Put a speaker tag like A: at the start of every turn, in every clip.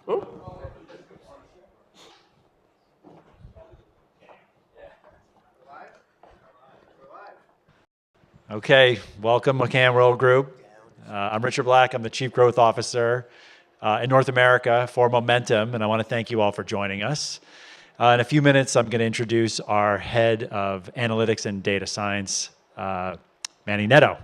A: Okay, welcome McCann World Group. I'm Richard Black. I'm the Chief Growth Officer in North America for Momentum, and I want to thank you all for joining us. In a few minutes, I'm going to introduce our Head of Analytics and Data Science, Manny Netto.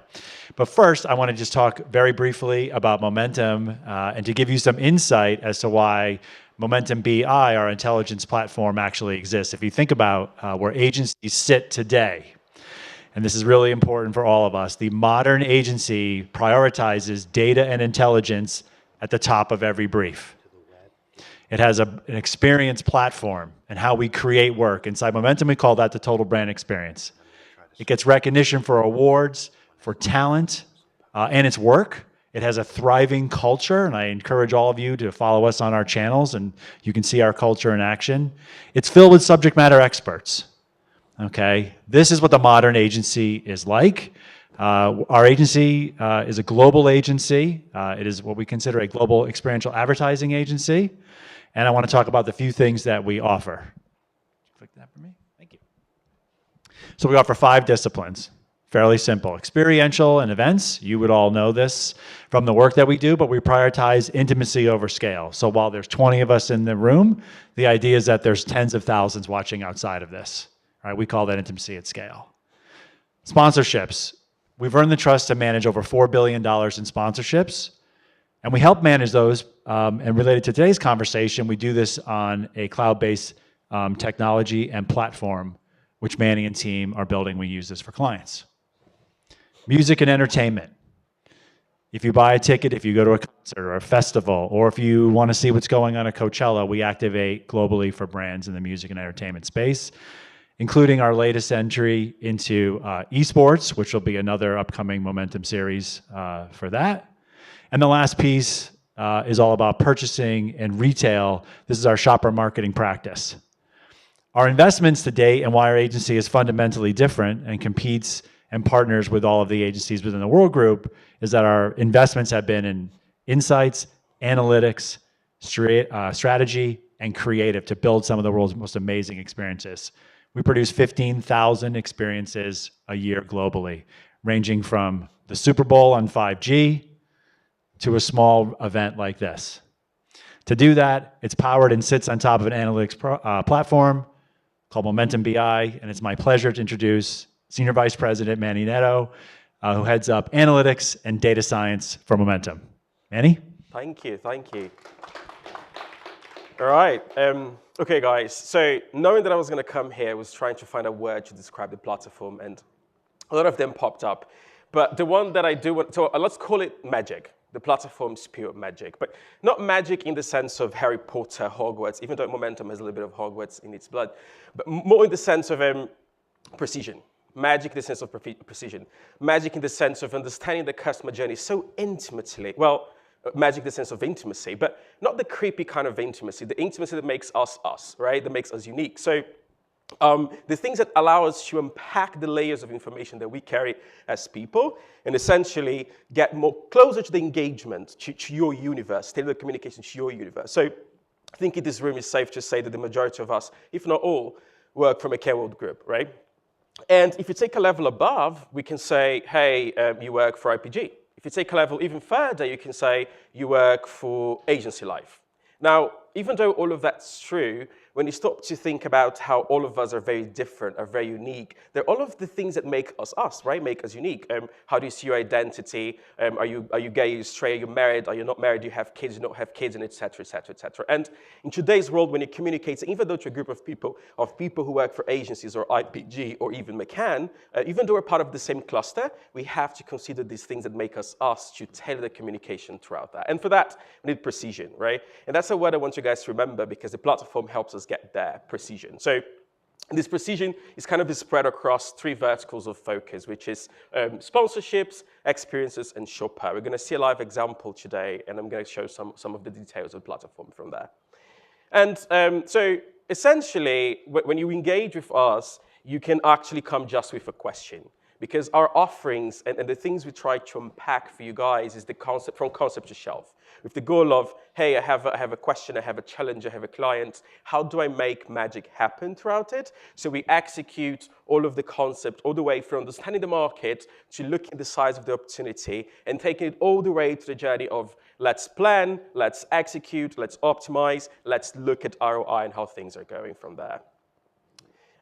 A: But first, I want to just talk very briefly about Momentum and to give you some insight as to why Momentum BI, our intelligence platform, actually exists. If you think about where agencies sit today, and this is really important for all of us, the modern agency prioritizes data and intelligence at the top of every brief. It has an experience platform and how we create work. Inside Momentum, we call that the total brand experience. It gets recognition for awards, for talent, and its work. It has a thriving culture, and I encourage all of you to follow us on our channels, and you can see our culture in action. It's filled with subject matter experts. Okay, this is what the modern agency is like. Our agency is a global agency. It is what we consider a global experiential advertising agency. And I want to talk about the few things that we offer. Click that for me. Thank you. So we offer 5 disciplines. Fairly simple. Experiential and events. You would all know this from the work that we do, but we prioritize intimacy over scale. So while there's 20 of us in the room, the idea is that there's tens of thousands watching outside of this. Right, we call that intimacy at scale. Sponsorships. We've earned the trust to manage over $4 billion in sponsorships, and we help manage those. And related to today's conversation, we do this on a cloud-based technology and platform, which Manny and team are building. We use this for clients. Music and entertainment. If you buy a ticket, if you go to a concert or a festival, or if you want to see what's going on at Coachella, we activate globally for brands in the music and entertainment space, including our latest entry into esports, which will be another upcoming Momentum series for that. And the last piece is all about purchasing and retail. This is our shopper marketing practice. Our investments to date and why our agency is fundamentally different and competes and partners with all of the agencies within the World Group is that our investments have been in insights, analytics, strategy, and creative to build some of the world's most amazing experiences. We produce 15,000 experiences a year globally, ranging from the Super Bowl on 5G to a small event like this. To do that, it's powered and sits on top of an analytics platform called Momentum BI, and it's my pleasure to introduce Senior Vice President Manny Netto, who heads up analytics and data science for Momentum. Manny?
B: Thank you. All right. Okay, guys. So knowing that I was going to come here, I was trying to find a word to describe the platform, and a lot of them popped up. But the one that I do want, so let's call it magic. The platform's pure magic, but not magic in the sense of Harry Potter, Hogwarts, even though Momentum has a little bit of Hogwarts in its blood, but more in the sense of precision. Magic in the sense of precision. Magic in the sense of understanding the customer journey so intimately. Well, magic in the sense of intimacy, but not the creepy kind of intimacy, the intimacy that makes us us, right? That makes us unique. So the things that allow us to unpack the layers of information that we carry as people and essentially get more closer to the engagement, to your universe, tailor the communication to your universe. So I think in this room it's safe to say that the majority of us, if not all, work from a McCann World Group, right? And if you take a level above, we can say, hey, you work for IPG. If you take a level even further, you can say you work for Agency Life. Now, even though all of that's true, when you stop to think about how all of us are very different, are very unique, they're all of the things that make us us, right? Make us unique. How do you see your identity? Are you gay, are you straight, are you married, are you not married, do you have kids, do you not have kids, and et cetera, et cetera, et cetera. And in today's world, when you communicate, even though to a group of people who work for agencies or IPG or even McCann, even though we're part of the same cluster, we have to consider these things that make us us to tailor the communication throughout that. And for that, we need precision, right? And that's a word I want you guys to remember because the platform helps us get there, precision. So this precision is kind of spread across 3 verticals of focus, which is sponsorships, experiences, and shopper. We're going to see a live example today, and I'm going to show some of the details of the platform from there. And so essentially, when you engage with us, you can actually come just with a question. because our offerings and the things we try to unpack for you guys is the concept from concept to shelf, with the goal of, hey, I have a question, I have a challenge, I have a client. How do I make magic happen throughout it? So we execute all of the concept all the way from understanding the market to looking at the size of the opportunity and taking it all the way to the journey of let's plan, let's execute, let's optimize, let's look at ROI and how things are going from there.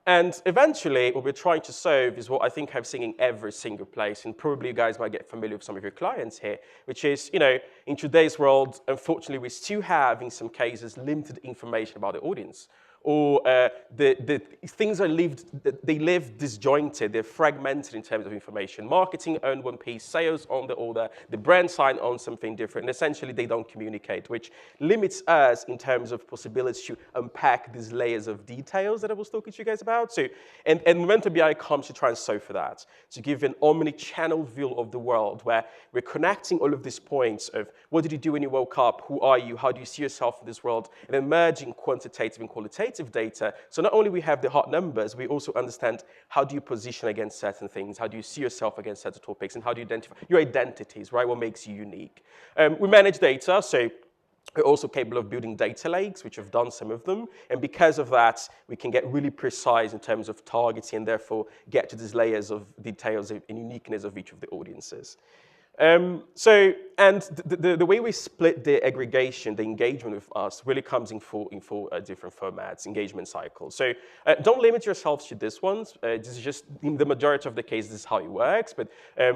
B: And eventually, what we're trying to solve is what I think I've seen in every single place, and probably you guys might get familiar with some of your clients here, which is, in today's world, unfortunately, we still have, in some cases, limited information about the audience. Or the things they live disjointed, they're fragmented in terms of information. Marketing on one piece, sales on the other, the brand sign on something different, and essentially they don't communicate, which limits us in terms of possibility to unpack these layers of details that I was talking to you guys about. So, and Momentum BI comes to try and solve for that, to give an omni-channel view of the world where we're connecting all of these points of what did you do when you woke up, who are you, how do you see yourself in this world, and then merging quantitative and qualitative data. So not only we have the hot numbers, we also understand how do you position against certain things, how do you see yourself against certain topics, and how do you identify your identities, right? What makes you unique? We manage data, so we're also capable of building data lakes, which have done some of them. And because of that, we can get really precise in terms of targeting and therefore get to these layers of details and uniqueness of each of the audiences. The way we split the aggregation, the engagement with us, really comes in four different formats, engagement cycles. So don't limit yourselves to this one. This is just, in the majority of the cases, this is how it works. But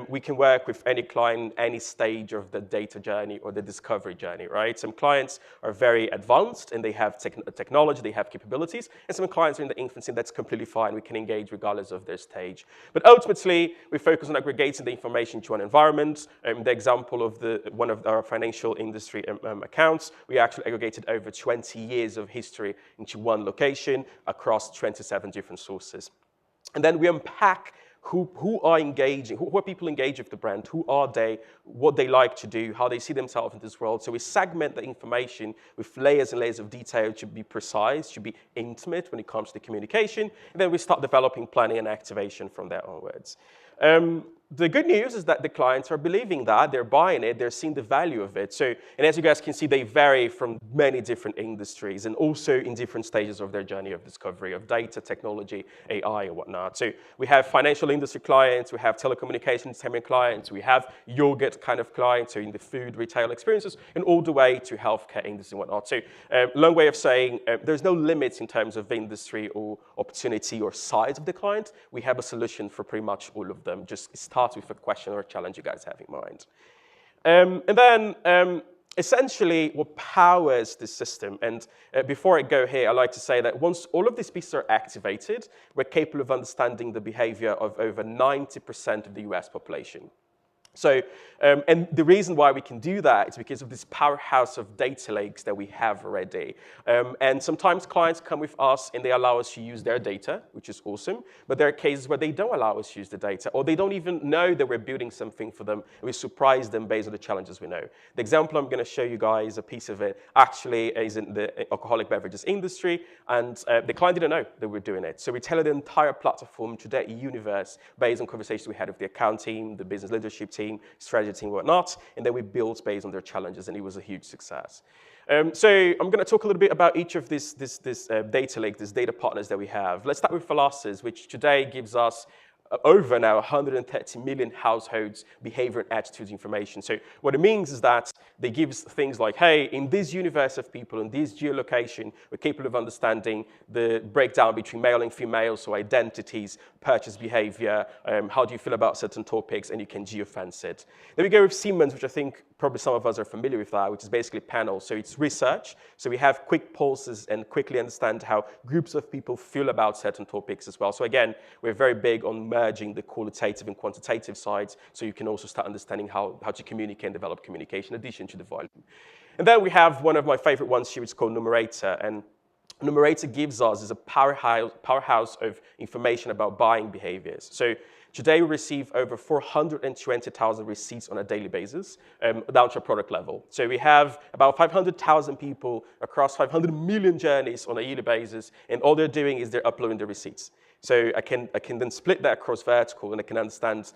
B: we can work with any client, any stage of the data journey or the discovery journey, right? Some clients are very advanced and they have technology, they have capabilities. And some clients are in the infancy, that's completely fine. We can engage regardless of their stage. But ultimately, we focus on aggregating the information to an environment. The example of one of our financial industry accounts, we actually aggregated over 20 years of history into one location across 27 different sources. And then we unpack who are engaging, who are people engaged with the brand, who are they, what they like to do, how they see themselves in this world. So we segment the information with layers and layers of detail to be precise, to be intimate when it comes to the communication. And then we start developing planning and activation from there onwards. The good news is that the clients are believing that, they're buying it, they're seeing the value of it. So, and as you guys can see, they vary from many different industries and also in different stages of their journey of discovery of data, technology, AI, and whatnot. So we have financial industry clients, we have telecommunications entertainment clients, we have yogurt kind of clients, so in the food, retail experiences, and all the way to healthcare industry and whatnot. So long way of saying there's no limits in terms of industry or opportunity or size of the client. We have a solution for pretty much all of them. Just start with a question or a challenge you guys have in mind. And then essentially what powers this system, and before I go here, I like to say that once all of these pieces are activated, we're capable of understanding the behavior of over 90% of the US population. So, and the reason why we can do that is because of this powerhouse of data lakes that we have already. And sometimes clients come with us and they allow us to use their data, which is awesome. But there are cases where they don't allow us to use the data, or they don't even know that we're building something for them, and we surprise them based on the challenges we know. The example I'm going to show you guys, a piece of it, actually is in the alcoholic beverages industry, and the client didn't know that we're doing it. So we tailor the entire platform to their universe based on conversations we had with the account team, the business leadership team, strategy team, whatnot, and then we built based on their challenges, and it was a huge success. So I'm going to talk a little bit about each of this data lake, these data partners that we have. Let's start with Philosys, which today gives us over now 130 million households behavior and attitudes information. So what it means is that they give us things like, hey, in this universe of people, in this geolocation, we're capable of understanding the breakdown between male and female, so identities, purchase behavior, how do you feel about certain topics, and you can geofence it. Then we go with Siemens, which I think probably some of us are familiar with that, which is basically panels. So it's research. So we have quick pulses and quickly understand how groups of people feel about certain topics as well. So again, we're very big on merging the qualitative and quantitative sides, so you can also start understanding how to communicate and develop communication in addition to the volume. And then we have one of my favorite ones here, it's called Numerator. And Numerator gives us is a powerhouse of information about buying behaviors. So Today, we receive over 420,000 receipts on a daily basis, down to a product level. So we have about 500,000 people across 500 million journeys on a yearly basis, and all they're doing is they're uploading the receipts. So I can then split that across vertical, and I can understand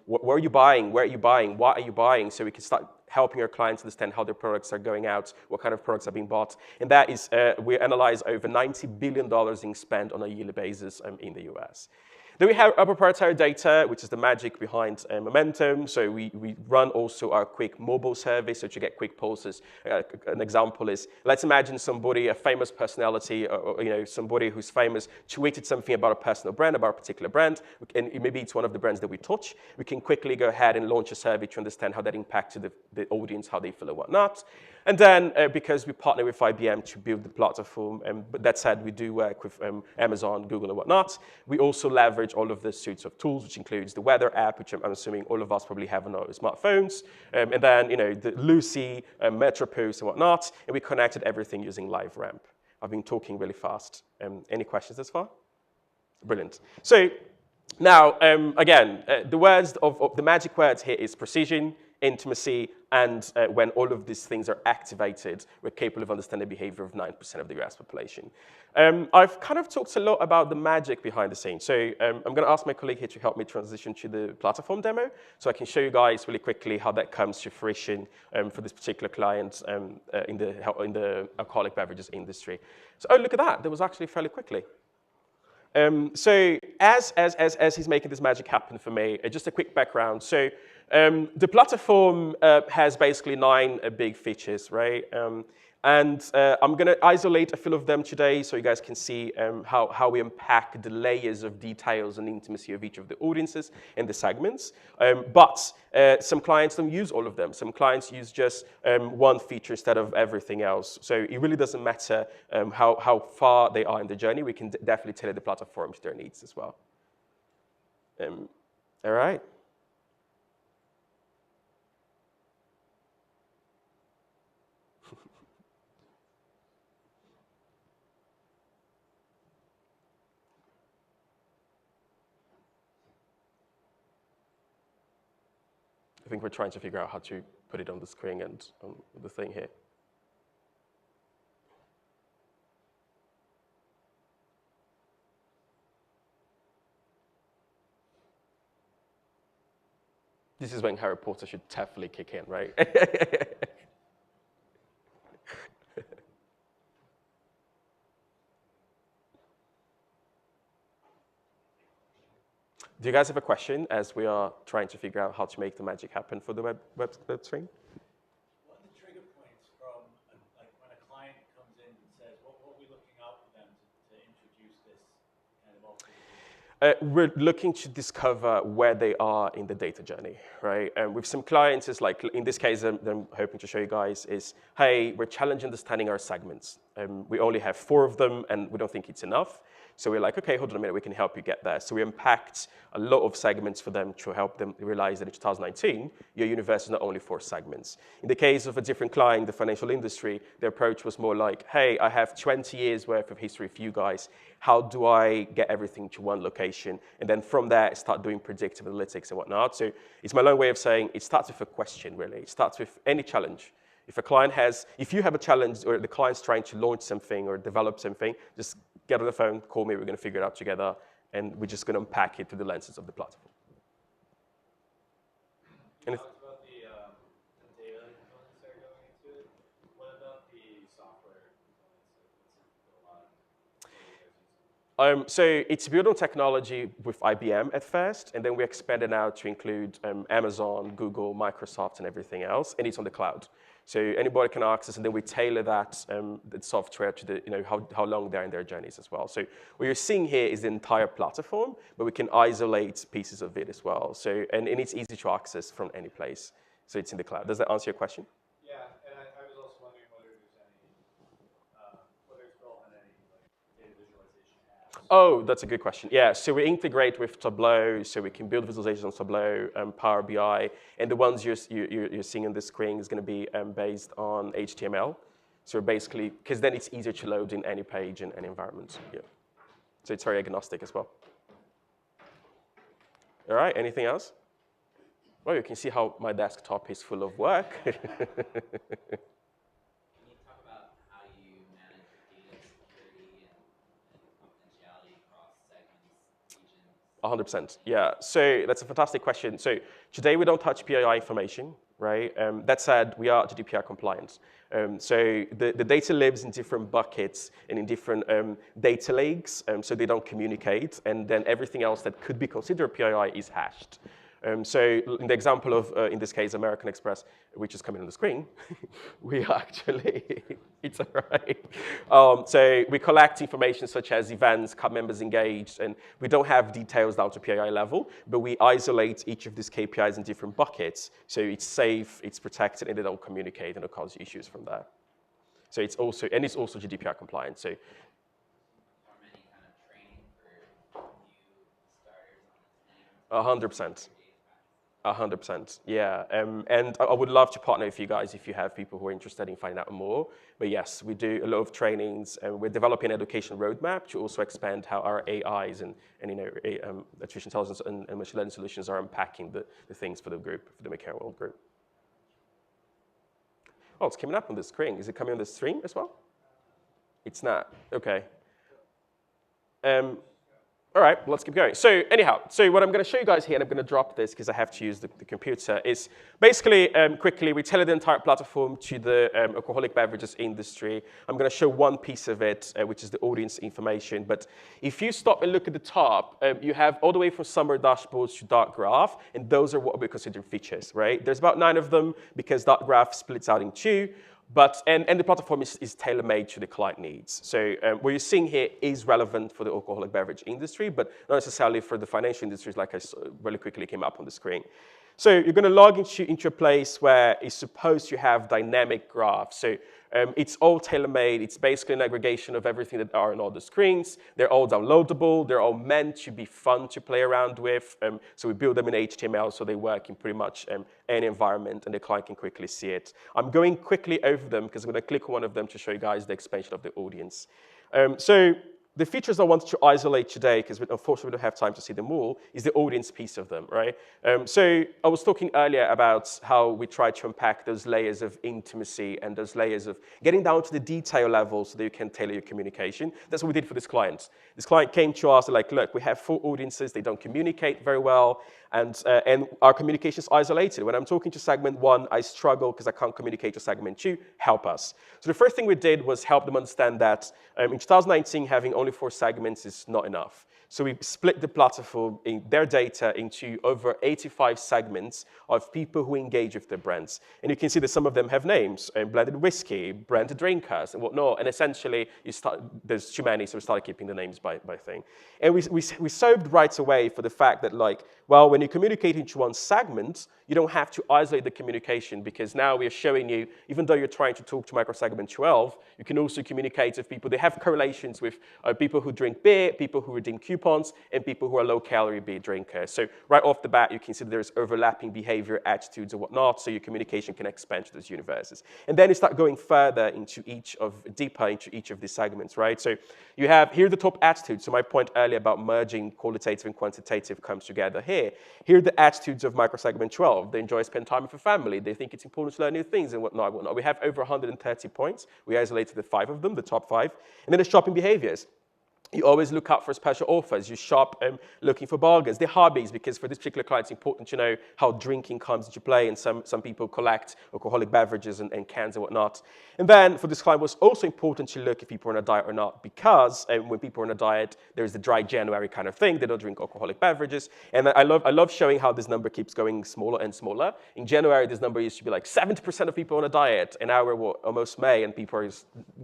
B: where are you buying, where are you buying, why are you buying, so we can start helping our clients understand how their products are going out, what kind of products are being bought. And that is, we analyze over $90 billion in spend on a yearly basis in the US. Then we have our proprietary data, which is the magic behind Momentum. So we run also our quick mobile service, so to get quick pulses. An example is, let's imagine somebody, a famous personality, or somebody who's famous, tweeted something about a personal brand, about a particular brand, and maybe it's one of the brands that we touch. We can quickly go ahead and launch a survey to understand how that impacted the audience, how they feel and whatnot. And then, because we partner with IBM to build the platform, but that said, we do work with Amazon, Google, and whatnot. We also leverage all of the suites of tools, which includes the weather app, which I'm assuming all of us probably have on our smartphones, and then, the Lucy, MetroPost, and whatnot. And we connected everything using LiveRamp. I've been talking really fast. Any questions thus far? Brilliant. So now, again, the magic words here is precision, intimacy, and when all of these things are activated, we're capable of understanding the behavior of 9% of the US population. I've kind of talked a lot about the magic behind the scenes. So I'm going to ask my colleague here to help me transition to the platform demo, so I can show you guys really quickly how that comes to fruition for this particular client in the alcoholic beverages industry. So, oh, look at that. That was actually fairly quickly. So as he's making this magic happen for me, just a quick background. So the platform has basically 9 big features, right? And I'm going to isolate a few of them today so you guys can see how we unpack the layers of details and intimacy of each of the audiences and the segments. But some clients don't use all of them. Some clients use just one feature instead of everything else. So it really doesn't matter how far they are in the journey. We can definitely tailor the platform to their needs as well. All right. I think we're trying to figure out how to put it on the screen and on the thing here. This is when Harry Potter should definitely kick in, right? Do you guys have a question as we are trying to figure out how to make the magic happen for the web stream?
C: What are the trigger points from, like, when a client comes in and says, what are we looking out for them to introduce this kind of offer?
B: We're looking to discover where they are in the data journey, right? And with some clients, it's like, in this case, I'm hoping to show you guys is, hey, we're challenging understanding our segments. We only have 4 of them, and we don't think it's enough. So we're like, okay, hold on a minute, we can help you get there. So we unpacked a lot of segments for them to help them realize that in 2019, your universe is not only 4 segments. In the case of a different client, the financial industry, the approach was more like, hey, I have 20 years worth of history for you guys. How do I get everything to one location? And then from there, start doing predictive analytics and whatnot. So it's my long way of saying it starts with a question, really. It starts with any challenge. If you have a challenge or the client's trying to launch something or develop something, just get on the phone, call me, we're going to figure it out together, and we're just going to unpack it through the lenses of the platform.
C: You talked about the data components that are going into it. What about the software components?
B: So it's built on technology with IBM at first, and then we expanded out to include Amazon, Google, Microsoft, and everything else, and it's on the cloud. So anybody can access, and then we tailor that software to the, how long they're in their journeys as well. So what you're seeing here is the entire platform, but we can isolate pieces of it as well. So and it's easy to access from any place. So it's in the cloud. Does that answer your question?
C: Yeah, and I was also wondering whether there's any, whether it's built on any data visualization apps.
B: Oh, that's a good question. Yeah, so we integrate with Tableau, so we can build visualizations on Tableau, Power BI, and the ones you're seeing on the screen is going to be based on HTML. So basically, because then it's easier to load in any page and any environment. Yeah. So it's very agnostic as well. All right, anything else? Well, you can see how my desktop is full of work.
D: Can you talk about how you manage data security and confidentiality across segments, regions?
B: 100%, yeah. So that's a fantastic question. So today we don't touch PII information, right? That said, we are GDPR compliant. So the data lives in different buckets and in different data lakes, so they don't communicate. And then everything else that could be considered PII is hashed. So in the example of, in this case, American Express, which is coming on the screen, we actually, it's all right. So we collect information such as events, club members engaged, and we don't have details down to PII level, but we isolate each of these KPIs in different buckets. So it's safe, it's protected, and they don't communicate and don't cause issues from there. So it's also, and it's also GDPR compliant. So
D: Or any kind of training for new starters on this thing?
B: 100%. 100%, yeah. And I would love to partner with you guys if you have people who are interested in finding out more. But yes, we do a lot of trainings, and we're developing an education roadmap to also expand how our AIs and artificial intelligence and machine learning solutions are unpacking the things for the group, for the McCann World Group. Oh, it's coming up on the screen. Is it coming on the stream as well? It's not. Okay. All right, let's keep going. So anyhow, so what I'm going to show you guys here, and I'm going to drop this because I have to use the computer, is basically, quickly, we tailor the entire platform to the alcoholic beverages industry. I'm going to show one piece of it, which is the audience information. But if you stop and look at the top, you have all the way from summary dashboards to dot graph, and those are what we consider features, right? There's about 9 of them because dot graph splits out in 2. But, and the platform is tailor-made to the client needs. So what you're seeing here is relevant for the alcoholic beverage industry, but not necessarily for the financial industries like I really quickly came up on the screen. So you're going to log into a place where it's supposed to have dynamic graphs. So it's all tailor-made. It's basically an aggregation of everything that are on all the screens. They're all downloadable. They're all meant to be fun to play around with. So we build them in HTML so they work in pretty much any environment and the client can quickly see it. I'm going quickly over them because I'm going to click on one of them to show you guys the expansion of the audience. So the features I wanted to isolate today, because unfortunately we don't have time to see them all, is the audience piece of them, right? So I was talking earlier about how we try to unpack those layers of intimacy and those layers of getting down to the detail level so that you can tailor your communication. That's what we did for this client. This client came to us, like, look, we have 4 audiences, they don't communicate very well, and our communication is isolated. When I'm talking to segment 1, I struggle because I can't communicate to segment 2, help us. So the first thing we did was help them understand that in 2019, having only 4 segments is not enough. So we split the platform in their data into over 85 segments of people who engage with their brands. And you can see that some of them have names, blended whiskey, branded drinkers, and whatnot. And essentially, there's too many, so we started keeping the names by thing. And we solved right away for the fact that, like, well, when you communicate into one segment, you don't have to isolate the communication because now we are showing you, even though you're trying to talk to microsegment 12, you can also communicate with people. They have correlations with people who drink beer, people who redeem coupons, and people who are low-calorie beer drinkers. So right off the bat, you can see there's overlapping behavior, attitudes, and whatnot, so your communication can expand to those universes. And then you start going further deeper into each of these segments, right? So you have here the top attitudes. So my point earlier about merging qualitative and quantitative comes together here. Here are the attitudes of microsegment 12. They enjoy spending time with their family. They think it's important to learn new things and whatnot. We have over 130 points. We isolated the 5 of them, the top 5. And then the shopping behaviors. You always look out for special offers. You shop looking for bargains. The hobbies, because for this particular client, it's important to know how drinking comes into play, and some people collect alcoholic beverages and cans and whatnot. And then for this client, it was also important to look if people are on a diet or not, because when people are on a diet, there's the dry January kind of thing. They don't drink alcoholic beverages. And I love showing how this number keeps going smaller and smaller. In January, this number used to be like 70% of people on a diet, and now we're almost May, and people are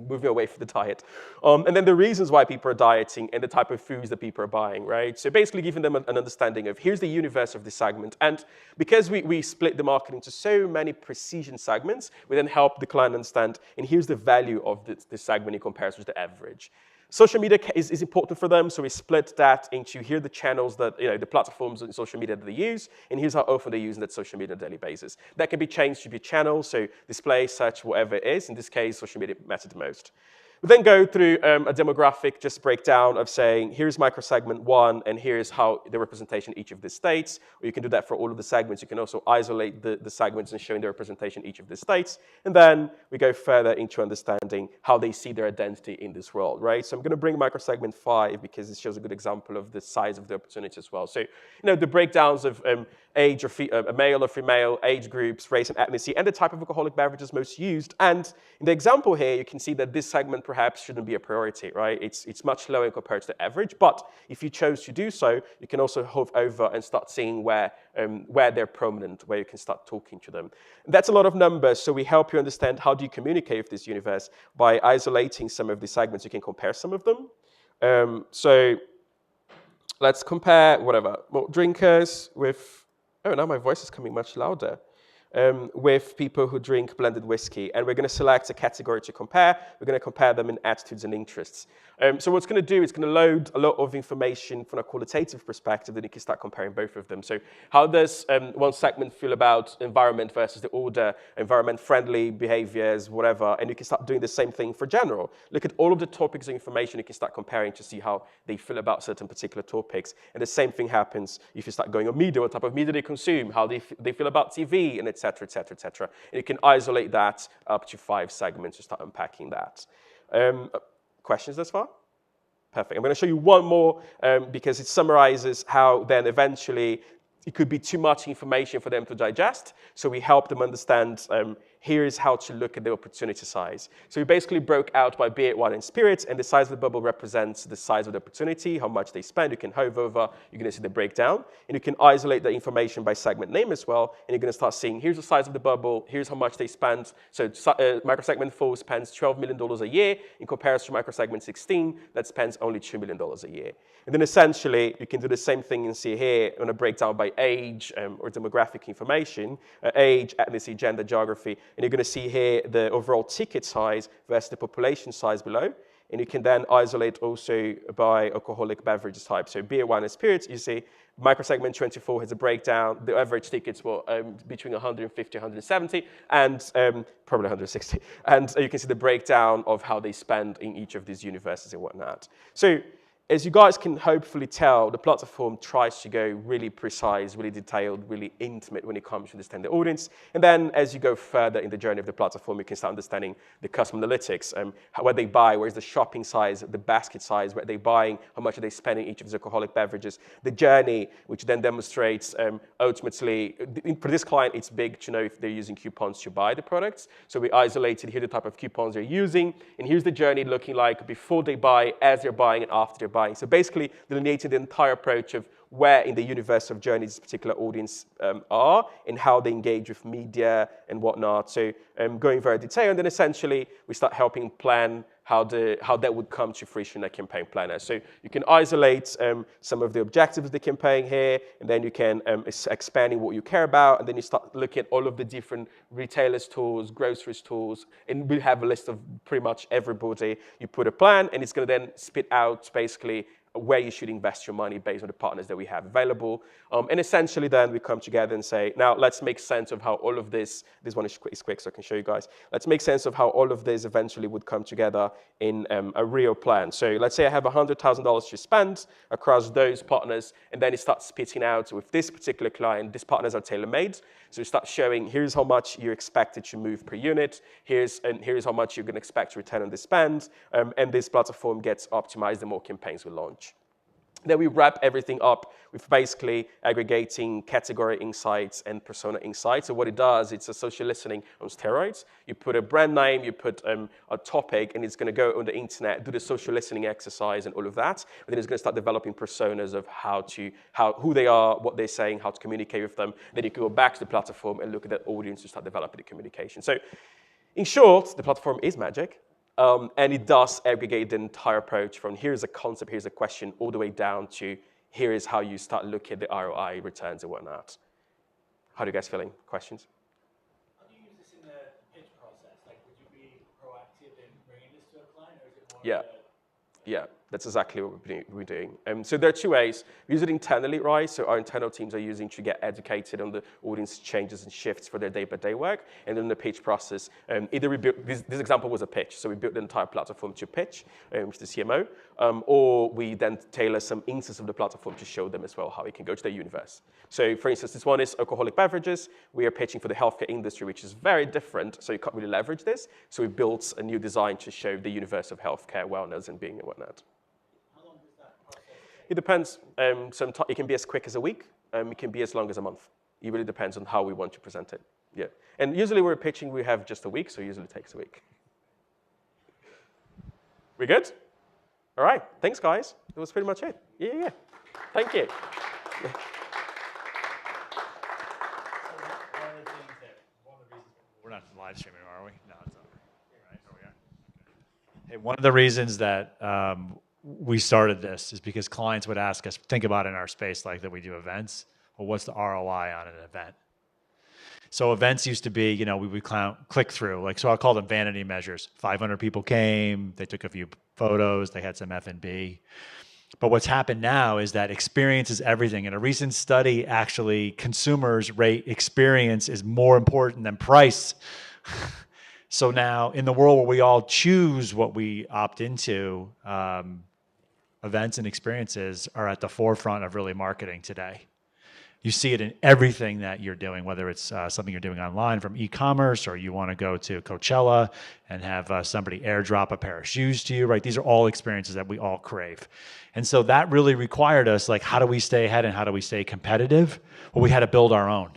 B: moving away from the diet. And then the reasons why people are dieting and the type of foods that people are buying, right? So basically giving them an understanding of here's the universe of this segment. And because we split the market into so many precision segments, we then help the client understand, and here's the value of this segment in comparison to the average. Social media is important for them, so we split that into here are the channels that, the platforms and social media that they use, and here's how often they use that social media on a daily basis. That can be changed to be channels, so display, search, whatever it is. In this case, social media matters the most. We then go through a demographic just breakdown of saying, here's microsegment 1, and here's how the representation each of the states. Or you can do that for all of the segments. You can also isolate the segments and showing the representation each of the states. And then we go further into understanding how they see their identity in this world, right? So I'm going to bring microsegment 5 because it shows a good example of the size of the opportunity as well. So, the breakdowns of age or male or female, age groups, race and ethnicity, and the type of alcoholic beverages most used. And in the example here, you can see that this segment perhaps shouldn't be a priority, right? It's much lower compared to the average, but if you chose to do so, you can also hover over and start seeing where they're prominent, where you can start talking to them. And that's a lot of numbers, so we help you understand how do you communicate with this universe by isolating some of the segments. You can compare some of them. So let's compare malt drinkers with, oh, now my voice is coming much louder. With people who drink blended whiskey. And we're going to select a category to compare. We're going to compare them in attitudes and interests. So what it's going to do is going to load a lot of information from a qualitative perspective, then you can start comparing both of them. So how does one segment feel about environment versus the order, environment-friendly behaviors, whatever, and you can start doing the same thing for general. Look at all of the topics of information you can start comparing to see how they feel about certain particular topics. And the same thing happens if you start going on media, what type of media they consume, how they feel about TV, and etc., etc., etc. And you can isolate that up to 5 segments to start unpacking that. Questions thus far? Perfect. I'm going to show you one more because it summarizes how then eventually it could be too much information for them to digest. So we help them understand here is how to look at the opportunity size. So we basically broke out by beer, wine, and spirits, and the size of the bubble represents the size of the opportunity, how much they spend. You can hover over, you're going to see the breakdown, and you can isolate the information by segment name as well, and you're going to start seeing here's the size of the bubble, here's how much they spend. So microsegment 4 spends $12 million a year in comparison to microsegment 16 that spends only $2 million a year. And then essentially, you can do the same thing and see here on a breakdown by age or demographic information, age, ethnicity, gender, geography, and you're going to see here the overall ticket size versus the population size below. And you can then isolate also by alcoholic beverages type. So beer, wine, and spirits, you see microsegment 24 has a breakdown. The average tickets were between 150, 170, and probably 160. And you can see the breakdown of how they spend in each of these universes and whatnot. So as you guys can hopefully tell, the platform tries to go really precise, really detailed, really intimate when it comes to understand the audience. And then as you go further in the journey of the platform, you can start understanding the customer analytics, what they buy, where's the shopping size, the basket size, what they're buying, how much are they spending each of these alcoholic beverages, the journey, which then demonstrates ultimately, for this client, it's big to know if they're using coupons to buy the products. So we isolated here the type of coupons they're using, and here's the journey looking like before they buy, as they're buying, and after they're buying. So basically delineating the entire approach of where in the universe of journeys this particular audience are and how they engage with media and whatnot. So going very detailed, and then essentially we start helping plan how that would come to fruition in a campaign planner. So you can isolate some of the objectives of the campaign here, and then you can expanding what you care about, and then you start looking at all of the different retailers' tools, grocery stores, and we have a list of pretty much everybody. You put a plan, and it's going to then spit out basically where you should invest your money based on the partners that we have available. And essentially then we come together and say, now let's make sense of how all of this one is quick so I can show you guys. Let's make sense of how all of this eventually would come together in a real plan. So let's say I have $100,000 to spend across those partners, and then it starts spitting out with this particular client, these partners are tailor-made. So you start showing, here's how much you're expected to move per unit, here's how much you're going to expect to return on the spend, and this platform gets optimized the more campaigns we launch. Then we wrap everything up with basically aggregating category insights and persona insights. So what it does, it's a social listening on steroids. You put a brand name, you put a topic, and it's going to go on the internet, do the social listening exercise and all of that. And then it's going to start developing personas of who they are, what they're saying, how to communicate with them. Then you can go back to the platform and look at that audience to start developing the communication. So in short, the platform is magic. And it does aggregate the entire approach from here's a concept, here's a question, all the way down to here is how you start looking at the ROI, returns, and whatnot. How are you guys feeling? Questions?
C: How do you use this in the pitch process? Like, would you be proactive in bringing this to a client, or is it more
B: Yeah.
C: of a...
B: Yeah. That's exactly what we're doing. So there are two ways. We use it internally, right? So our internal teams are using to get educated on the audience changes and shifts for their day-by-day work. And then the pitch process, either we built, this example was a pitch. So we built the entire platform to pitch, to the CMO, or we then tailor some instances of the platform to show them as well how it can go to their universe. So for instance, this one is alcoholic beverages. We are pitching for the healthcare industry, which is very different. So you can't really leverage this. So we built a new design to show the universe of healthcare, wellness, and being and whatnot. It depends. It can be as quick as a week. It can be as long as a month. It really depends on how we want to present it. Yeah. And usually we're pitching, we have just a week, so it usually takes a week. We good? All right. Thanks, guys. That was pretty much it. Yeah. Thank you.
A: We're not live streaming, are we? No, it's not. Right? Oh, we are? Okay. Hey, one of the reasons that we started this is because clients would ask us, think about in our space like that we do events, well, what's the ROI on an event? So events used to be, we would click through, so I'll call them vanity measures. 500 people came, they took a few photos, they had some F&B. But what's happened now is that experience is everything. In a recent study, actually, consumers rate experience is more important than price. So now, in the world where we all choose what we opt into, events and experiences are at the forefront of really marketing today. You see it in everything that you're doing, whether it's something you're doing online from e-commerce, or you want to go to Coachella and have somebody airdrop a pair of shoes to you, right? These are all experiences that we all crave. And so that really required us, how do we stay ahead and how do we stay competitive? Well, we had to build our own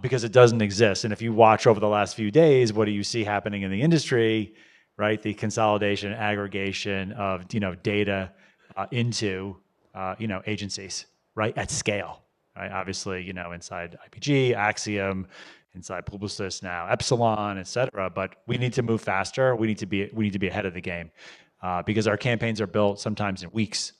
A: because it doesn't exist. And if you watch over the last few days, what do you see happening in the industry, right? The consolidation, aggregation of, data into, agencies, right? At scale. Right? Obviously, inside IPG, Acxiom, inside Publicis now, Epsilon, et cetera. But we need to move faster. We need to be ahead of the game because our campaigns are built sometimes in weeks.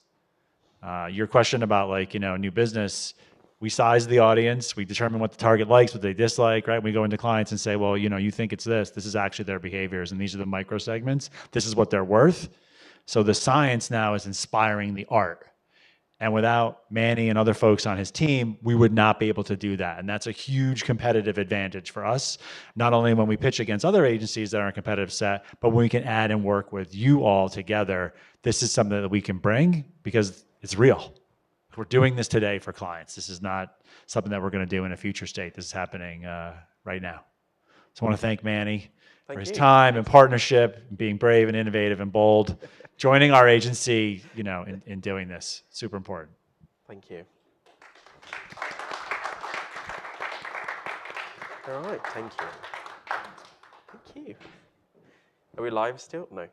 A: Your question about new business, we size the audience, we determine what the target likes, what they dislike, right? We go into clients and say, well, you think it's this. This is actually their behaviors, and these are the micro segments. This is what they're worth. So the science now is inspiring the art. And without Manny and other folks on his team, we would not be able to do that. And that's a huge competitive advantage for us, not only when we pitch against other agencies that are in a competitive set, but when we can add and work with you all together. This is something that we can bring because it's real. We're doing this today for clients. This is not something that we're going to do in a future state. This is happening right now. So I want to thank Manny for his time and partnership, and being brave and innovative and bold, joining our agency, in doing this. Super important.
B: Thank you. All right, thank you. Thank you. Are we live still? No.